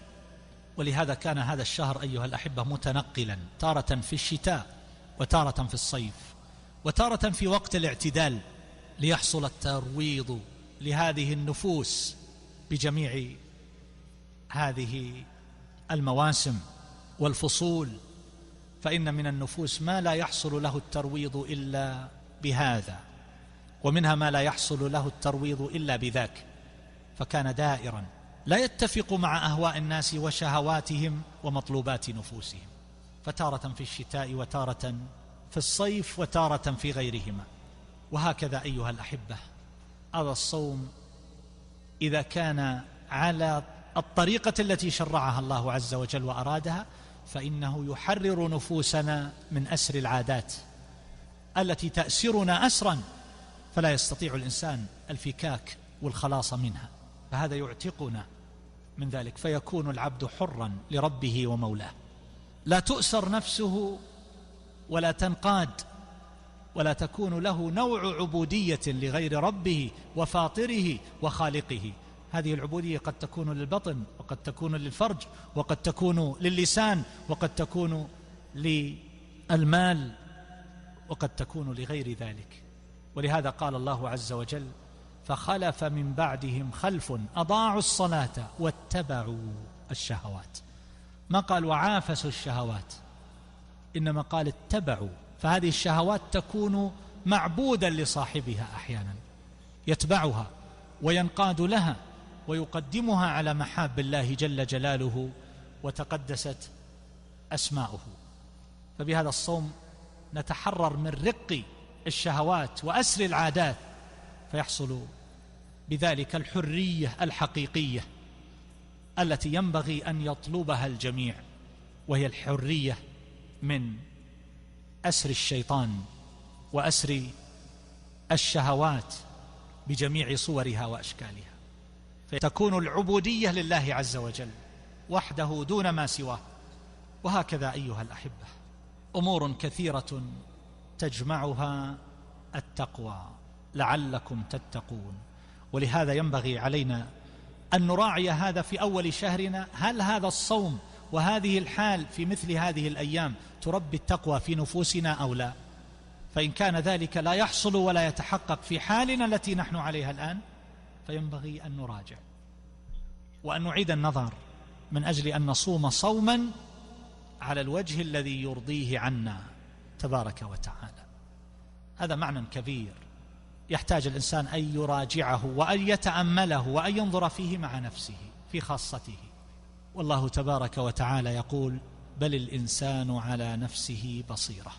ولهذا كان هذا الشهر أيها الأحبة متنقلا، تارة في الشتاء وتارة في الصيف وتارة في وقت الاعتدال، ليحصل الترويض لهذه النفوس بجميع هذه المواسم والفصول، فإن من النفوس ما لا يحصل له الترويض إلا بهذا، ومنها ما لا يحصل له الترويض إلا بذاك، فكان دائرا لا يتفق مع أهواء الناس وشهواتهم ومطلوبات نفوسهم، فتارة في الشتاء وتارة في الصيف وتارة في غيرهما. وهكذا أيها الأحبة هذا الصوم إذا كان على الطريقة التي شرعها الله عز وجل وأرادها فإنه يحرر نفوسنا من أسر العادات التي تأسرنا أسرا فلا يستطيع الإنسان الفكاك والخلاص منها، فهذا يعتقنا من ذلك، فيكون العبد حرا لربه ومولاه، لا تؤسر نفسه ولا تنقاد ولا تكون له نوع عبودية لغير ربه وفاطره وخالقه. هذه العبودية قد تكون للبطن وقد تكون للفرج وقد تكون للسان وقد تكون للمال وقد تكون لغير ذلك. ولهذا قال الله عز وجل: فخلف من بعدهم خلف أضاعوا الصلاة واتبعوا الشهوات. ما قال وعافسوا الشهوات، إنما قال اتبعوا. فهذه الشهوات تكون معبودا لصاحبها أحيانا، يتبعها وينقاد لها ويقدمها على محاب الله جل جلاله وتقدست أسماؤه. فبهذا الصوم نتحرر من رق الشهوات وأسر العادات، فيحصل بذلك الحرية الحقيقية التي ينبغي أن يطلبها الجميع، وهي الحرية من أسر الشيطان وأسر الشهوات بجميع صورها وأشكالها، فتكون العبودية لله عز وجل وحده دون ما سواه. وهكذا أيها الأحبة أمور كثيرة تجمعها التقوى لعلكم تتقون. ولهذا ينبغي علينا أن نراعي هذا في أول شهرنا، هل هذا الصوم وهذه الحال في مثل هذه الأيام تربي التقوى في نفوسنا أو لا؟ فإن كان ذلك لا يحصل ولا يتحقق في حالنا التي نحن عليها الآن فينبغي أن نراجع. وأن نعيد النظر من أجل أن نصوم صوما على الوجه الذي يرضيه عنا تبارك وتعالى. هذا معنى كبير يحتاج الإنسان أن يراجعه وأن يتأمله وأن ينظر فيه مع نفسه في خاصته. والله تبارك وتعالى يقول: بل الإنسان على نفسه بصيرة.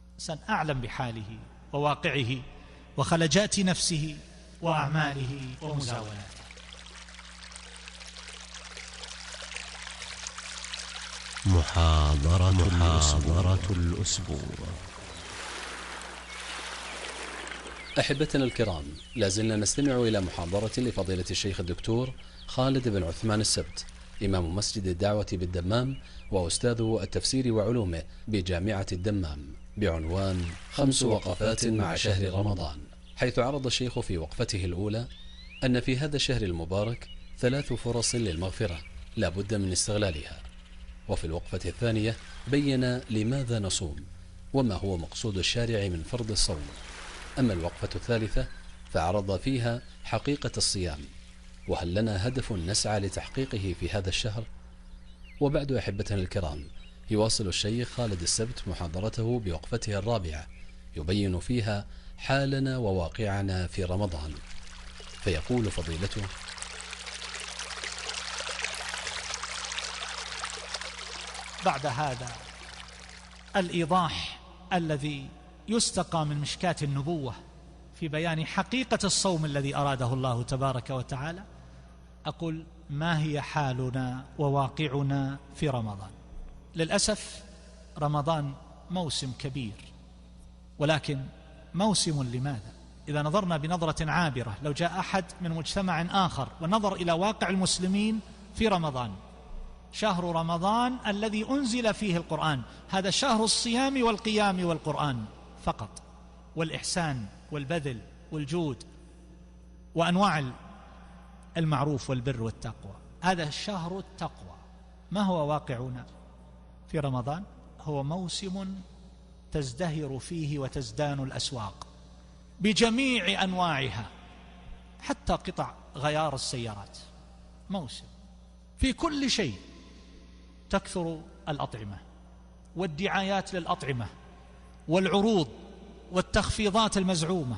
الإنسان أعلم بحاله وواقعه وخلجات نفسه وأعماله ومزاولاته. محاضرة الأسبوع. أحبتنا الكرام، لازلنا نستمع إلى محاضرة لفضيلة الشيخ الدكتور خالد بن عثمان السبت، إمام مسجد الدعوة بالدمام وأستاذ التفسير وعلومه بجامعة الدمام، بعنوان 5 وقفات مع شهر رمضان، حيث عرض الشيخ في وقفته الأولى أن في هذا الشهر المبارك 3 فرص للمغفرة لا بد من استغلالها. وفي الوقفة الثانية بين لماذا نصوم وما هو مقصود الشارع من فرض الصوم. أما الوقفة الثالثة فعرض فيها حقيقة الصيام، وهل لنا هدف نسعى لتحقيقه في هذا الشهر. وبعد أحبتنا الكرام يواصل الشيخ خالد السبت محاضرته بوقفته الرابعة، يبين فيها حالنا وواقعنا في رمضان، فيقول فضيلته: بعد هذا الإيضاح الذي يستقى من مشكاة النبوة في بيان حقيقة الصوم الذي أراده الله تبارك وتعالى، أقول: ما هي حالنا وواقعنا في رمضان؟ للأسف رمضان موسم كبير، ولكن موسم لماذا؟ إذا نظرنا بنظرة عابرة، لو جاء أحد من مجتمع آخر ونظر إلى واقع المسلمين في رمضان، شهر رمضان الذي أنزل فيه القرآن، هذا شهر الصيام والقيام والقرآن فقط، والإحسان والبذل والجود وأنواع المعروف والبر والتقوى، هذا شهر التقوى. ما هو واقعنا في رمضان؟ هو موسم تزدهر فيه وتزدان الأسواق بجميع أنواعها، حتى قطع غيار السيارات، موسم في كل شيء تكثر الأطعمة والدعايات للأطعمة والعروض والتخفيضات المزعومة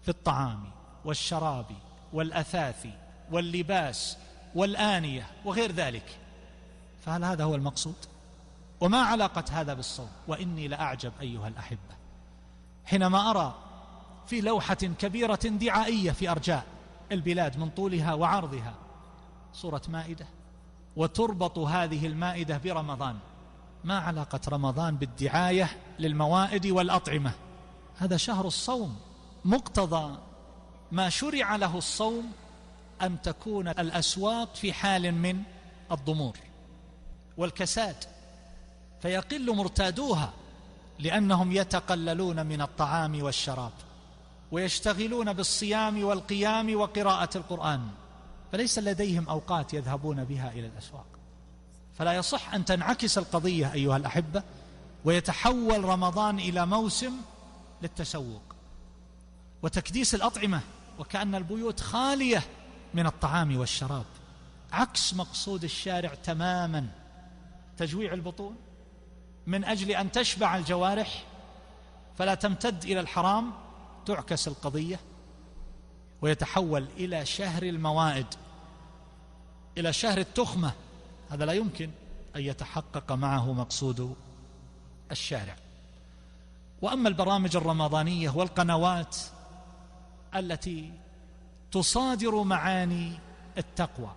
في الطعام والشراب والأثاث واللباس والآنية وغير ذلك. فهل هذا هو المقصود؟ وما علاقة هذا بالصوم؟ وإني لأعجب أيها الأحبة حينما أرى في لوحة كبيرة دعائية في أرجاء البلاد من طولها وعرضها صورة مائدة، وتربط هذه المائدة برمضان. ما علاقة رمضان بالدعاية للموائد والأطعمة؟ هذا شهر الصوم، مقتضى ما شرع له الصوم أن تكون الأسواق في حال من الضمور والكساد، فيقل مرتادوها لأنهم يتقللون من الطعام والشراب ويشتغلون بالصيام والقيام وقراءة القرآن، فليس لديهم أوقات يذهبون بها إلى الأسواق. فلا يصح أن تنعكس القضية أيها الأحبة ويتحول رمضان إلى موسم للتسوق وتكديس الأطعمة، وكأن البيوت خالية من الطعام والشراب، عكس مقصود الشارع تماما، تجويع البطون من أجل أن تشبع الجوارح فلا تمتد إلى الحرام. تعكس القضية ويتحول إلى شهر الموائد، إلى شهر التخمة. هذا لا يمكن أن يتحقق معه مقصود الشارع. وأما البرامج الرمضانية والقنوات التي تصادر معاني التقوى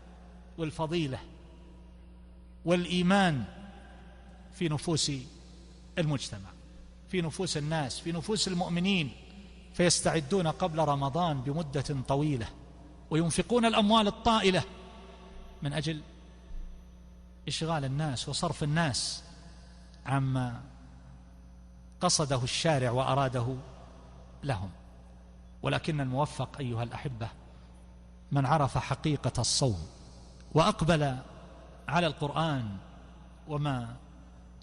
والفضيلة والإيمان في نفوس المجتمع، في نفوس الناس، في نفوس المؤمنين، فيستعدون قبل رمضان بمدة طويلة وينفقون الأموال الطائلة من أجل إشغال الناس وصرف الناس عما قصده الشارع وأراده لهم. ولكن الموفق أيها الأحبة من عرف حقيقة الصوم وأقبل على القرآن وما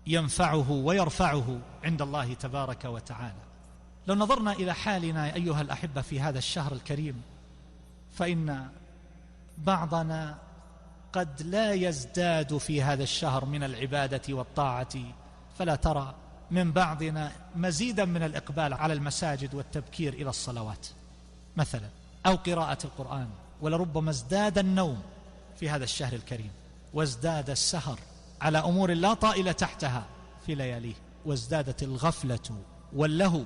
ينفعه ويرفعه عند الله تبارك وتعالى. لو نظرنا إلى حالنا أيها الأحبة في هذا الشهر الكريم، فإن بعضنا قد لا يزداد في هذا الشهر من العبادة والطاعة، فلا ترى من بعضنا مزيدا من الإقبال على المساجد والتبكير إلى الصلوات مثلا، أو قراءة القرآن، ولربما ازداد النوم في هذا الشهر الكريم، وازداد السهر على أمور لا طائل تحتها في لياليه، وازدادت الغفلة واللهو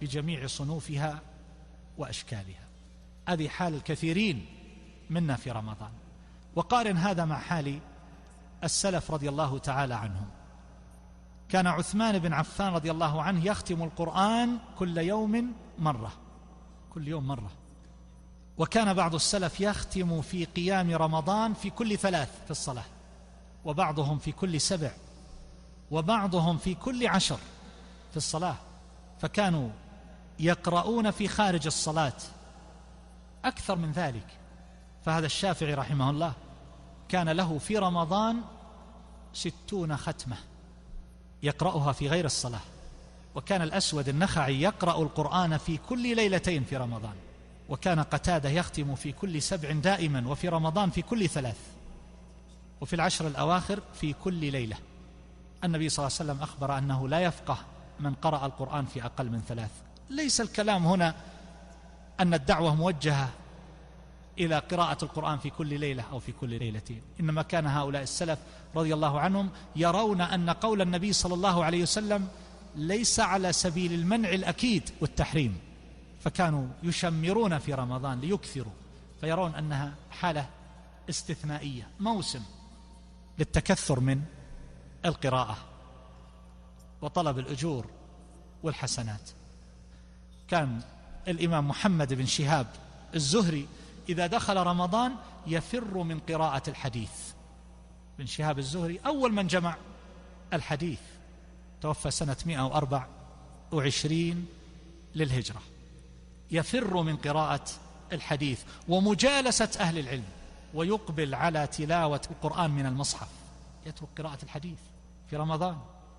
بجميع صنوفها وأشكالها. هذه حال الكثيرين منا في رمضان. وقارن هذا مع حال السلف رضي الله تعالى عنهم. كان عثمان بن عفان رضي الله عنه يختم القرآن كل يوم مرة، كل يوم مرة. وكان بعض السلف يختم في قيام رمضان في كل 3 في الصلاة، وبعضهم في كل 7، وبعضهم في كل 10 في الصلاة. فكانوا يقرؤون في خارج الصلاة أكثر من ذلك. فهذا الشافعي رحمه الله كان له في رمضان 60 ختمة يقرأها في غير الصلاة. وكان الأسود النخعي يقرأ القرآن في كل ليلتين في رمضان. وكان قتادة يختم في كل 7 دائما، وفي رمضان في كل 3، وفي العشر الأواخر في كل ليلة. النبي صلى الله عليه وسلم أخبر أنه لا يفقه من قرأ القرآن في أقل من 3. ليس الكلام هنا أن الدعوة موجهة إلى قراءة القرآن في كل ليلة أو في كل ليلتين، إنما كان هؤلاء السلف رضي الله عنهم يرون أن قول النبي صلى الله عليه وسلم ليس على سبيل المنع الأكيد والتحريم، فكانوا يشمرون في رمضان ليكثروا، فيرون أنها حالة استثنائية، موسم للتكثر من القراءة وطلب الأجور والحسنات. كان الإمام محمد بن شهاب الزهري إذا دخل رمضان يفر من قراءة الحديث. بن شهاب الزهري أول من جمع الحديث، توفى سنة 124 للهجرة. يفر من قراءة الحديث ومجالسة أهل العلم، ويقبل على تلاوة القرآن من المصحف، يترك قراءة الحديث في رمضان،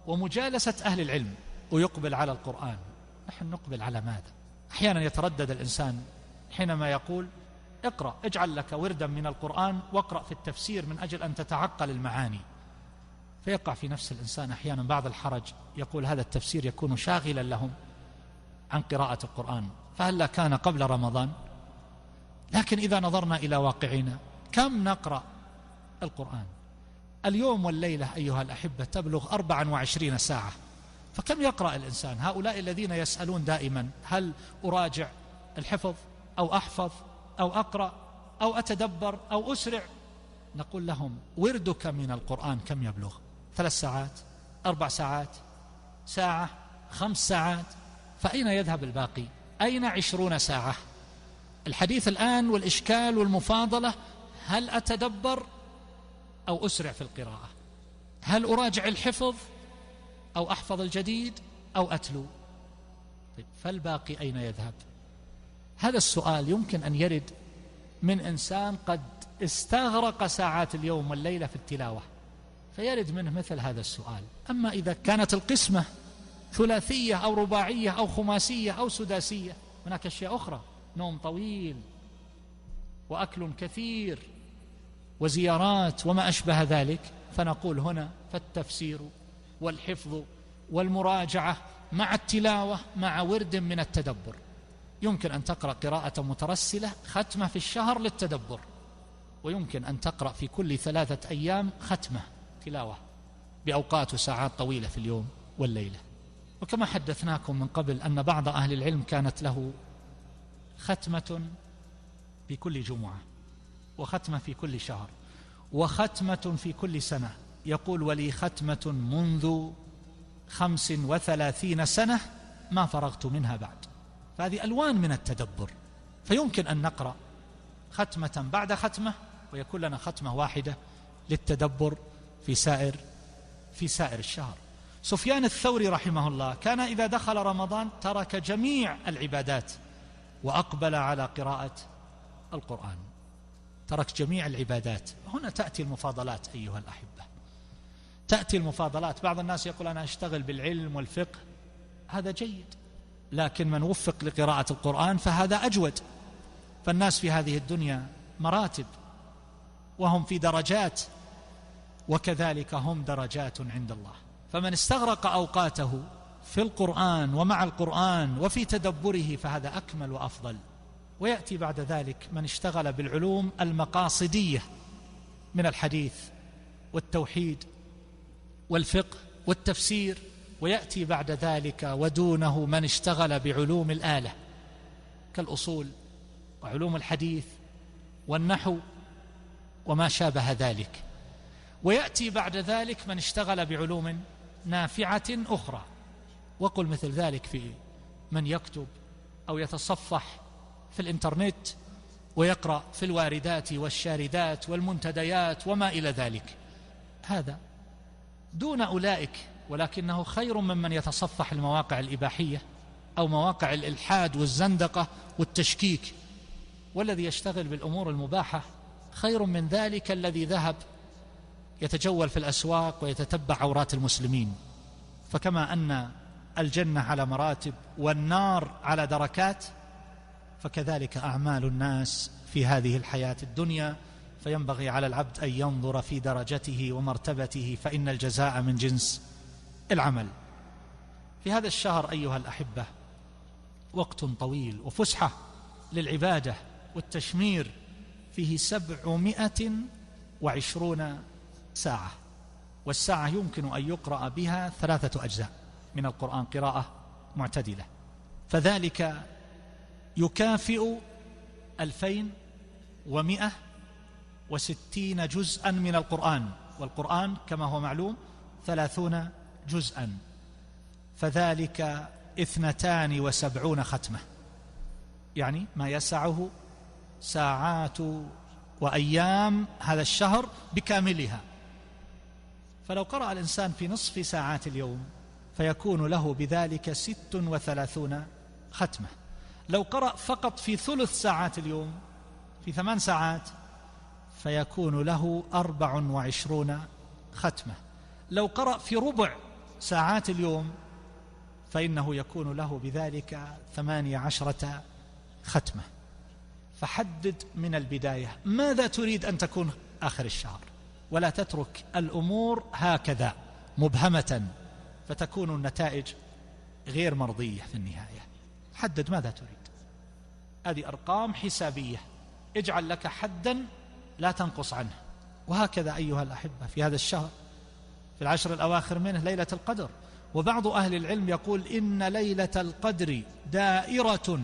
ومجالسة أهل العلم، ويقبل على القرآن. نحن نقبل على ماذا؟ أحيانا يتردد الإنسان حينما يقول اقرأ، اجعل لك وردا من القرآن واقرأ في التفسير من أجل أن تتعقل المعاني، فيقع في نفس الإنسان أحيانا بعض الحرج، يقول هذا التفسير يكون شاغلا لهم عن قراءة القرآن، فهلا كان قبل رمضان؟ لكن إذا نظرنا إلى واقعنا، كم نقرأ القرآن؟ اليوم والليلة أيها الأحبة تبلغ 24 ساعة، فكم يقرأ الإنسان؟ هؤلاء الذين يسألون دائما هل أراجع الحفظ أو أحفظ أو أقرأ أو أتدبر أو أسرع، نقول لهم وردك من القرآن كم يبلغ؟ 3 ساعات، 4 ساعات، ساعة، 5 ساعات، فأين يذهب الباقي؟ أين 20 ساعة؟ الحديث الآن والإشكال والمفاضلة، هل أتدبر أو أسرع في القراءة؟ هل أراجع الحفظ أو أحفظ الجديد أو أتلو؟ طيب فالباقي أين يذهب؟ هذا السؤال يمكن أن يرد من إنسان قد استغرق ساعات اليوم والليلة في التلاوة، فيرد منه مثل هذا السؤال. أما إذا كانت القسمة ثلاثية أو رباعية أو خماسية أو سداسية، هناك أشياء أخرى، نوم طويل وأكل كثير وزيارات وما أشبه ذلك، فنقول هنا فالتفسير والحفظ والمراجعة مع التلاوة مع ورد من التدبر. يمكن أن تقرأ قراءة مترسلة ختمة في الشهر للتدبر، ويمكن أن تقرأ في كل 3 أيام ختمة تلاوة بأوقات وساعات طويلة في اليوم والليلة. وكما حدثناكم من قبل أن بعض أهل العلم كانت له ختمة في كل جمعة، وختمة في كل شهر، وختمة في كل سنة. يقول ولي ختمة منذ 35 سنة ما فرغت منها بعد. فهذه ألوان من التدبر، فيمكن أن نقرأ ختمة بعد ختمة، ويكون لنا ختمة واحدة للتدبر في سائر الشهر. سفيان الثوري رحمه الله كان إذا دخل رمضان ترك جميع العبادات وأقبل على قراءة القرآن، ترك جميع العبادات. هنا تأتي المفاضلات أيها الأحبة، تأتي المفاضلات. بعض الناس يقول أنا أشتغل بالعلم والفقه، هذا جيد، لكن من وفق لقراءة القرآن فهذا أجود. فالناس في هذه الدنيا مراتب، وهم في درجات، وكذلك هم درجات عند الله. فمن استغرق أوقاته في القرآن ومع القرآن وفي تدبره فهذا أكمل وأفضل. ويأتي بعد ذلك من اشتغل بالعلوم المقاصدية من الحديث والتوحيد والفقه والتفسير، ويأتي بعد ذلك ودونه من اشتغل بعلوم الآلة كالأصول وعلوم الحديث والنحو وما شابه ذلك. ويأتي بعد ذلك من اشتغل بعلوم نافعة أخرى، وقل مثل ذلك في من يكتب أو يتصفح في الإنترنت ويقرأ في الواردات والشاردات والمنتديات وما إلى ذلك، هذا دون أولئك، ولكنه خير ممن يتصفح المواقع الإباحية أو مواقع الإلحاد والزندقة والتشكيك. والذي يشتغل بالأمور المباحة خير من ذلك الذي ذهب يتجول في الأسواق ويتتبع عورات المسلمين. فكما أن الجنة على مراتب والنار على دركات، فكذلك أعمال الناس في هذه الحياة الدنيا، فينبغي على العبد أن ينظر في درجته ومرتبته، فإن الجزاء من جنس العمل. في هذا الشهر أيها الأحبة وقت طويل وفسحة للعبادة والتشمير، فيه 720 ساعة، والساعة يمكن أن يقرأ بها 3 أجزاء من القرآن قراءة معتدلة، فذلك يكافئ 2160 جزءا من القرآن، والقرآن كما هو معلوم 30 جزءا، فذلك 72 ختمة، يعني ما يسعه ساعات وأيام هذا الشهر بكاملها. فلو قرأ الإنسان في نصف ساعات اليوم فيكون له بذلك 36 ختمة. لو قرأ فقط في ثلث ساعات اليوم في 8 ساعات فيكون له 24 ختمة. لو قرأ في ربع ساعات اليوم فإنه يكون له بذلك 18 ختمة. فحدد من البداية ماذا تريد أن تكون آخر الشهر، ولا تترك الأمور هكذا مبهمة فتكون النتائج غير مرضية في النهاية. حدد ماذا تريد، هذه أرقام حسابية، اجعل لك حدا لا تنقص عنه. وهكذا أيها الأحبة في هذا الشهر في العشر الأواخر منه ليلة القدر، وبعض أهل العلم يقول إن ليلة القدر دائرة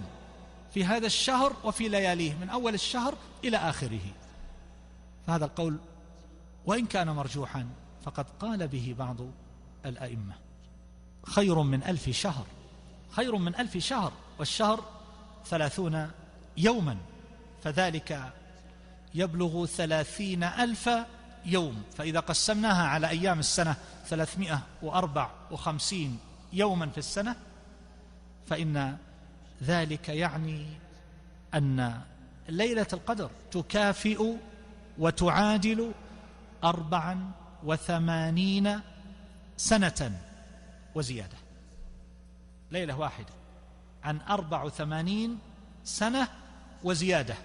في هذا الشهر وفي لياليه من أول الشهر إلى آخره. فهذا القول وإن كان مرجوحا فقد قال به بعض الأئمة. خير من 1000 شهر، خير من 1000 شهر، والشهر 30 يوما، فذلك يبلغ 30,000 يوم. فإذا قسمناها على أيام السنة 354 يوما في السنة، فإن ذلك يعني أن ليلة القدر تكافئ وتعادل 84 سنة وزيادة. ليلة واحدة عن 84 سنة وزيادة.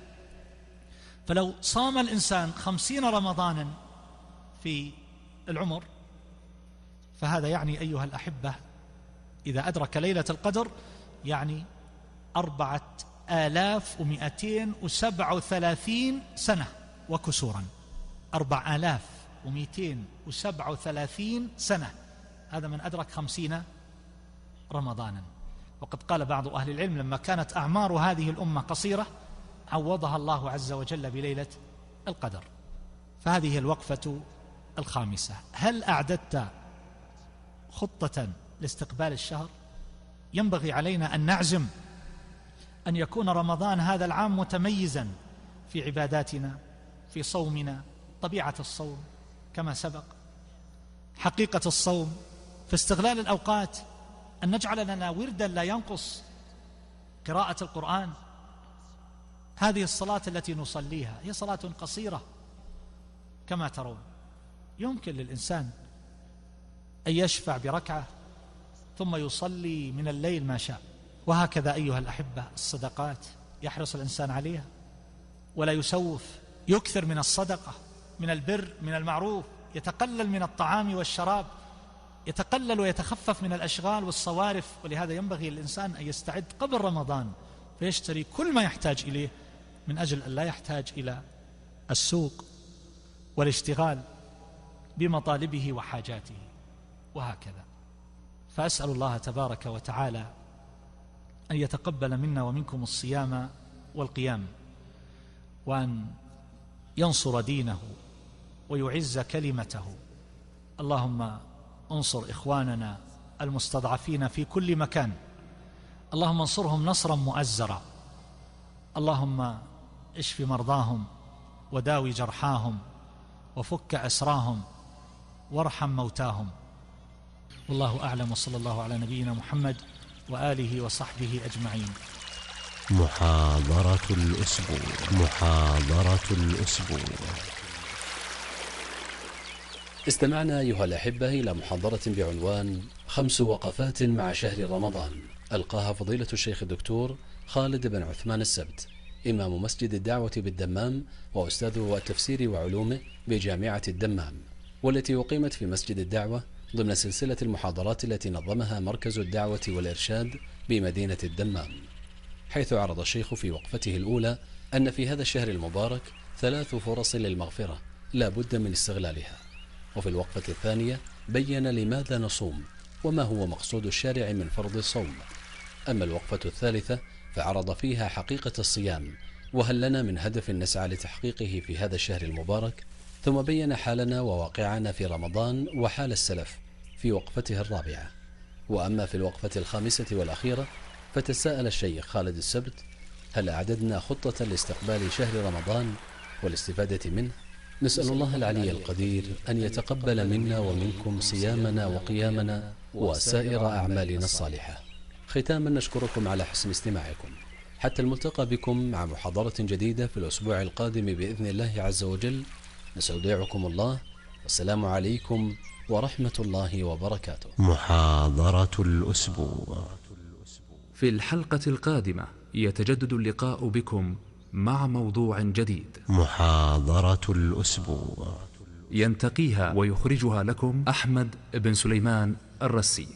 فلو صام الإنسان 50 رمضانا في العمر فهذا يعني أيها الأحبة إذا أدرك ليلة القدر يعني 4237 سنة وكسورا. 4237 سنة، هذا من أدرك 50 رمضانا. وقد قال بعض أهل العلم لما كانت أعمار هذه الأمة قصيرة عوضها الله عز وجل بليلة القدر. فهذه الوقفة الخامسة. هل أعددت خطة لاستقبال الشهر؟ ينبغي علينا أن نعزم أن يكون رمضان هذا العام متميزا في عباداتنا، في صومنا، طبيعة الصوم كما سبق، حقيقة الصوم، في استغلال الأوقات، أن نجعل لنا وردا لا ينقص، قراءة القرآن. هذه الصلاة التي نصليها هي صلاة قصيرة كما ترون، يمكن للإنسان أن يشفع بركعة ثم يصلي من الليل ما شاء. وهكذا أيها الأحبة الصدقات يحرص الإنسان عليها ولا يسوف، يكثر من الصدقة من البر من المعروف، يتقلل من الطعام والشراب، يتقلل ويتخفف من الأشغال والصوارف. ولهذا ينبغي للإنسان أن يستعد قبل رمضان فيشتري كل ما يحتاج إليه من أجل أن لا يحتاج إلى السوق والاشتغال بمطالبه وحاجاته وهكذا. فأسأل الله تبارك وتعالى أن يتقبل منا ومنكم الصيام والقيام، وأن ينصر دينه ويعز كلمته. اللهم انصر إخواننا المستضعفين في كل مكان، اللهم انصرهم نصرا مؤزرا. اللهم اشف مرضاهم وداوي جرحاهم وفك أسراهم وارحم موتاهم. والله أعلم، وصلى الله على نبينا محمد وآله وصحبه أجمعين. محاضرة الأسبوع. محاضرة الأسبوع. استمعنا أيها الأحبة إلى محاضرة بعنوان 5 وقفات مع شهر رمضان، ألقاها فضيلة الشيخ الدكتور خالد بن عثمان السبت، إمام مسجد الدعوة بالدمام وأستاذ التفسير وعلومه بجامعة الدمام، والتي أقيمت في مسجد الدعوة ضمن سلسلة المحاضرات التي نظمها مركز الدعوة والإرشاد بمدينة الدمام، حيث عرض الشيخ في وقفته الأولى أن في هذا الشهر المبارك 3 فرص للمغفرة لا بد من استغلالها. وفي الوقفة الثانية بين لماذا نصوم وما هو مقصود الشارع من فرض الصوم. أما الوقفة الثالثة فعرض فيها حقيقة الصيام وهل لنا من هدف نسعى لتحقيقه في هذا الشهر المبارك، ثم بين حالنا وواقعنا في رمضان وحال السلف في وقفته الرابعة. وأما في الوقفة الخامسة والأخيرة فتساءل الشيخ خالد السبت: هل أعددنا خطة لاستقبال شهر رمضان والاستفادة منه؟ نسأل الله العلي القدير أن يتقبل منا ومنكم صيامنا وقيامنا وسائر أعمالنا الصالحة. ختاما نشكركم على حسن استماعكم، حتى الملتقى بكم مع محاضرة جديدة في الأسبوع القادم بإذن الله عز وجل. نستودعكم الله، والسلام عليكم ورحمة الله وبركاته. محاضرة الأسبوع. في الحلقة القادمة يتجدد اللقاء بكم مع موضوع جديد. محاضرة الأسبوع. ينتقيها ويخرجها لكم أحمد بن سليمان الرسي.